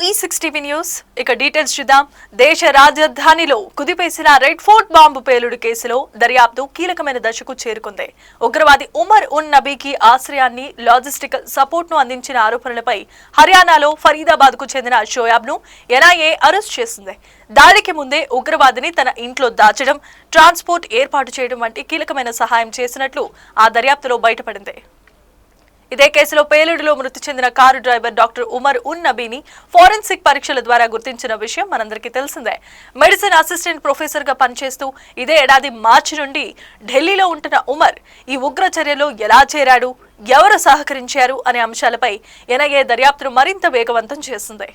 E6TV news ఇక details చూద్దాం. దేశ రాజధానిలో కుదిపేసిన రెడ్ ఫోర్ట్ బాంబు పేలుడు కేసులో దర్యాప్తు కీలకమైన దశకు చేరుకుంది. ఉగ్రవాది ఉమర్ ఉన్ నబీకి ఆశ్రయాన్ని, లాజిస్టికల్ సపోర్ట్ ను అందించిన ఆరోపణలపై హర్యానాలో ఫరీదాబాద్ కు చెందిన షోయాబ్ ను ఎన్ఐఏ అరెస్ట్ చేసింది. దాడికి ముందే ఉగ్రవాదిని తన ఇంట్లో దాచడం, ట్రాన్స్పోర్ట్ ఏర్పాటు చేయడం వంటి కీలకమైన సహాయం చేసినట్లు ఆ దర్యాప్తులో బయటపడింది. ఇదే కేసులో పేలుడులో మృతి చెందిన కారు డ్రైవర్ డాక్టర్ ఉమర్ ఉన్ నబీని ఫోరెన్సిక్ పరీక్షల ద్వారా గుర్తించిన విషయం మనందరికీ తెలిసిందే. మెడిసిన్ అసిస్టెంట్ ప్రొఫెసర్ గా పనిచేస్తూ ఇదే ఏడాది మార్చి నుండి ఢిల్లీలో ఉంటున్న ఉమర్ ఈ ఉగ్ర చర్యలో ఎలా చేరాడు, ఎవరు సహకరించారు అనే అంశాలపై ఎన్ఐఏ దర్యాప్తును మరింత వేగవంతం చేసింది.